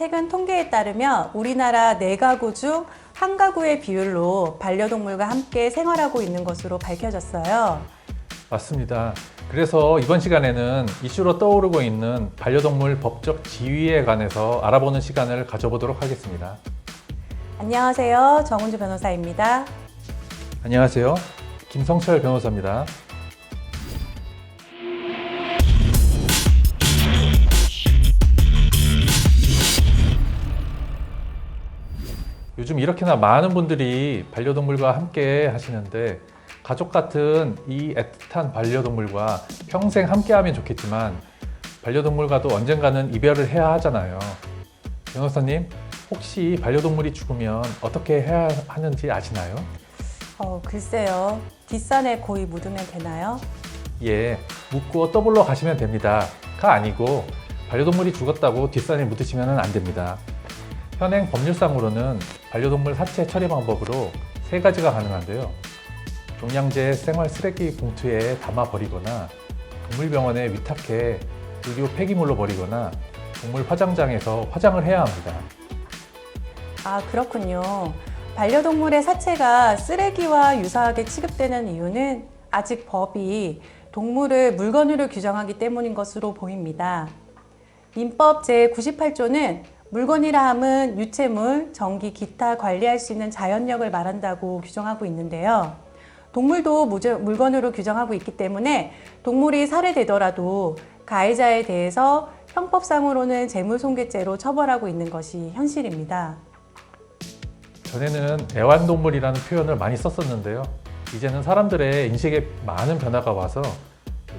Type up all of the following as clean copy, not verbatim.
최근 통계에 따르면 우리나라 4가구 중 1가구의 비율로 반려동물과 함께 생활하고 있는 것으로 밝혀졌어요. 맞습니다. 그래서 이번 시간에는 이슈로 떠오르고 있는 반려동물 법적 지위에 관해서 알아보는 시간을 가져보도록 하겠습니다. 안녕하세요. 정은주 변호사입니다. 안녕하세요. 김성철 변호사입니다. 요즘 이렇게나 많은 분들이 반려동물과 함께 하시는데 가족 같은 이 애틋한 반려동물과 평생 함께 하면 좋겠지만 반려동물과도 언젠가는 이별을 해야 하잖아요. 변호사님, 혹시 반려동물이 죽으면 어떻게 해야 하는지 아시나요? 글쎄요. 뒷산에 고이 묻으면 되나요? 예, 묻고 떠불러 가시면 됩니다. 가 아니고 반려동물이 죽었다고 뒷산에 묻으시면 안 됩니다. 현행 법률상으로는 반려동물 사체 처리 방법으로 3가지가 가능한데요. 종량제 생활 쓰레기 봉투에 담아 버리거나 동물병원에 위탁해 의료 폐기물로 버리거나 동물 화장장에서 화장을 해야 합니다. 아, 그렇군요. 반려동물의 사체가 쓰레기와 유사하게 취급되는 이유는 아직 법이 동물을 물건으로 규정하기 때문인 것으로 보입니다. 민법 제98조는 물건이라 함은 유체물, 전기, 기타 관리할 수 있는 자연력을 말한다고 규정하고 있는데요. 동물도 물건으로 규정하고 있기 때문에 동물이 살해되더라도 가해자에 대해서 형법상으로는 재물손괴죄로 처벌하고 있는 것이 현실입니다. 전에는 애완동물이라는 표현을 많이 썼었는데요. 이제는 사람들의 인식에 많은 변화가 와서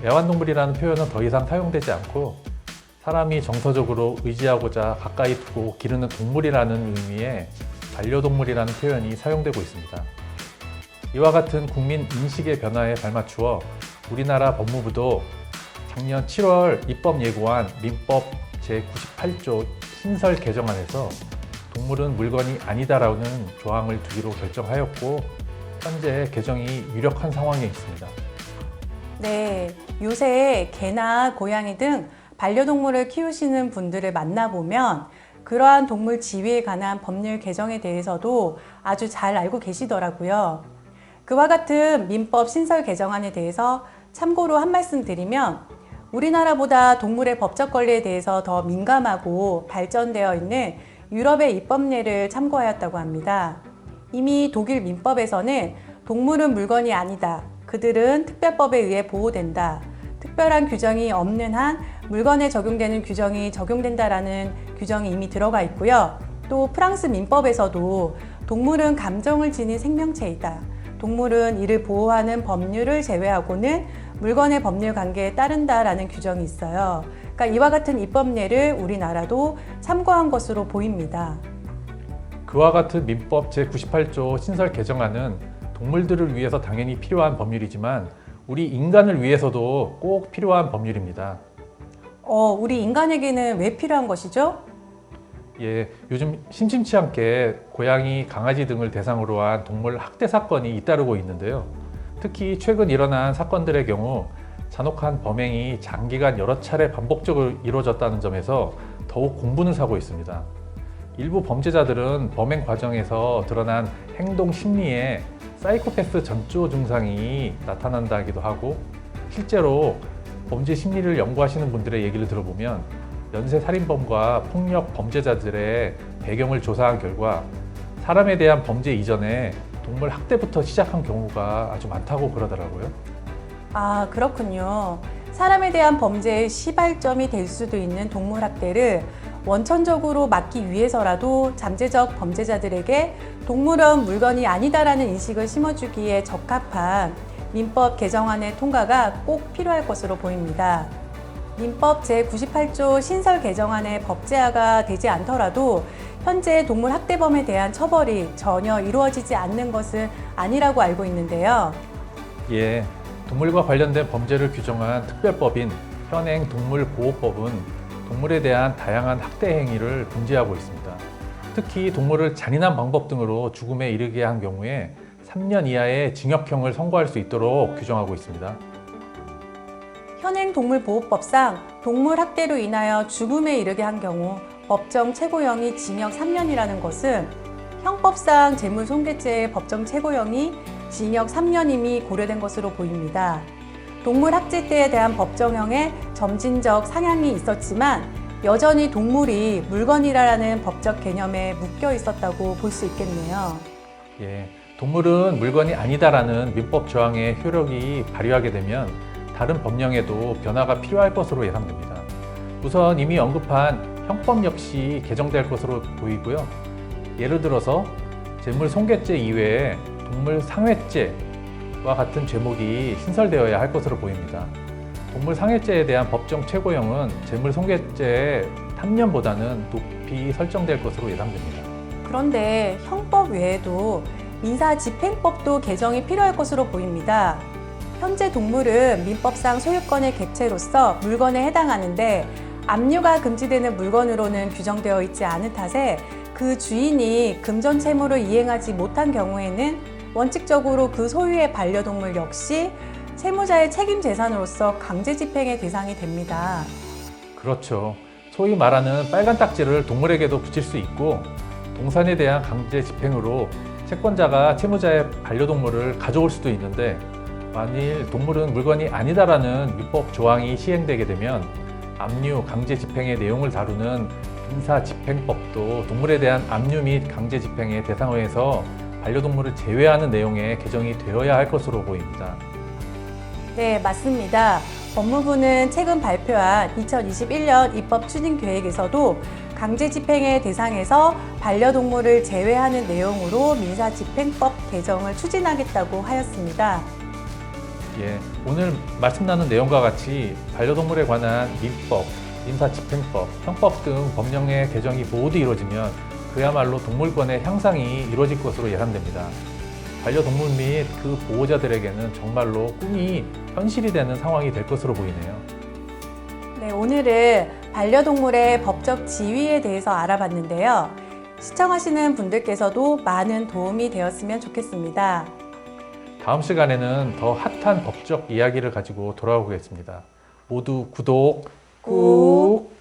애완동물이라는 표현은 더 이상 사용되지 않고 사람이 정서적으로 의지하고자 가까이 두고 기르는 동물이라는 의미의 반려동물이라는 표현이 사용되고 있습니다. 이와 같은 국민 인식의 변화에 발맞추어 우리나라 법무부도 작년 7월 입법 예고한 민법 제98조 신설 개정안에서 동물은 물건이 아니다라는 조항을 두기로 결정하였고 현재 개정이 유력한 상황에 있습니다. 네, 요새 개나 고양이 등 반려동물을 키우시는 분들을 만나보면 그러한 동물 지위에 관한 법률 개정에 대해서도 아주 잘 알고 계시더라고요. 그와 같은 민법 신설 개정안에 대해서 참고로 한 말씀 드리면 우리나라보다 동물의 법적 권리에 대해서 더 민감하고 발전되어 있는 유럽의 입법례를 참고하였다고 합니다. 이미 독일 민법에서는 동물은 물건이 아니다. 그들은 특별법에 의해 보호된다. 특별한 규정이 없는 한 물건에 적용되는 규정이 적용된다라는 규정이 이미 들어가 있고요. 또 프랑스 민법에서도 동물은 감정을 지닌 생명체이다. 동물은 이를 보호하는 법률을 제외하고는 물건의 법률 관계에 따른다라는 규정이 있어요. 그러니까 이와 같은 입법례를 우리나라도 참고한 것으로 보입니다. 그와 같은 민법 제98조 신설 개정안은 동물들을 위해서 당연히 필요한 법률이지만 우리 인간을 위해서도 꼭 필요한 법률입니다. 우리 인간에게는 왜 필요한 것이죠? 예, 요즘 심심치 않게 고양이, 강아지 등을 대상으로 한 동물 학대 사건이 잇따르고 있는데요. 특히 최근 일어난 사건들의 경우 잔혹한 범행이 장기간 여러 차례 반복적으로 이루어졌다는 점에서 더욱 공분을 사고 있습니다. 일부 범죄자들은 범행 과정에서 드러난 행동 심리에 사이코패스 전조 증상이 나타난다기도 하고 실제로 범죄 심리를 연구하시는 분들의 얘기를 들어보면 연쇄 살인범과 폭력 범죄자들의 배경을 조사한 결과 사람에 대한 범죄 이전에 동물 학대부터 시작한 경우가 아주 많다고 그러더라고요. 아, 그렇군요. 사람에 대한 범죄의 시발점이 될 수도 있는 동물 학대를 원천적으로 막기 위해서라도 잠재적 범죄자들에게 동물은 물건이 아니다라는 인식을 심어주기에 적합한 민법 개정안의 통과가 꼭 필요할 것으로 보입니다. 민법 제98조 신설 개정안의 법제화가 되지 않더라도 현재 동물 학대범에 대한 처벌이 전혀 이루어지지 않는 것은 아니라고 알고 있는데요. 예, 동물과 관련된 범죄를 규정한 특별법인 현행 동물보호법은 동물에 대한 다양한 학대 행위를 금지하고 있습니다. 특히 동물을 잔인한 방법 등으로 죽음에 이르게 한 경우에 3년 이하의 징역형을 선고할 수 있도록 규정하고 있습니다. 현행 동물보호법상 동물 학대로 인하여 죽음에 이르게 한 경우 법정 최고형이 징역 3년이라는 것은 형법상 재물손괴죄의 법정 최고형이 징역 3년임이 고려된 것으로 보입니다. 동물 학대죄에 대한 법정형에 점진적 상향이 있었지만 여전히 동물이 물건이라는 법적 개념에 묶여 있었다고 볼 수 있겠네요. 예, 동물은 물건이 아니다라는 민법 조항의 효력이 발휘하게 되면 다른 법령에도 변화가 필요할 것으로 예상됩니다. 우선 이미 언급한 형법 역시 개정될 것으로 보이고요. 예를 들어서 재물손괴죄 이외에 동물상해죄와 같은 죄목이 신설되어야 할 것으로 보입니다. 동물상해죄에 대한 법정 최고형은 재물손괴죄의 3년보다는 높이 설정될 것으로 예상됩니다. 그런데 형법 외에도 민사집행법도 개정이 필요할 것으로 보입니다. 현재 동물은 민법상 소유권의 객체로서 물건에 해당하는데 압류가 금지되는 물건으로는 규정되어 있지 않은 탓에 그 주인이 금전 채무를 이행하지 못한 경우에는 원칙적으로 그 소유의 반려동물 역시 채무자의 책임 재산으로서 강제 집행의 대상이 됩니다. 그렇죠. 소위 말하는 빨간 딱지를 동물에게도 붙일 수 있고 동산에 대한 강제 집행으로 채권자가 채무자의 반려동물을 가져올 수도 있는데 만일 동물은 물건이 아니다라는 민법 조항이 시행되게 되면 압류, 강제 집행의 내용을 다루는 민사집행법도 동물에 대한 압류 및 강제 집행의 대상에서 반려동물을 제외하는 내용의 개정이 되어야 할 것으로 보입니다. 네, 맞습니다. 법무부는 최근 발표한 2021년 입법 추진 계획에서도 강제 집행의 대상에서 반려동물을 제외하는 내용으로 민사집행법 개정을 추진하겠다고 하였습니다. 예, 오늘 말씀 나눈 내용과 같이 반려동물에 관한 민법, 민사집행법, 형법 등 법령의 개정이 모두 이루어지면 그야말로 동물권의 향상이 이루어질 것으로 예상됩니다. 반려동물 및 그 보호자들에게는 정말로 꿈이 현실이 되는 상황이 될 것으로 보이네요. 네, 오늘은 반려동물의 법적 지위에 대해서 알아봤는데요. 시청하시는 분들께서도 많은 도움이 되었으면 좋겠습니다. 다음 시간에는 더 핫한 법적 이야기를 가지고 돌아오겠습니다. 모두 구독 꾹!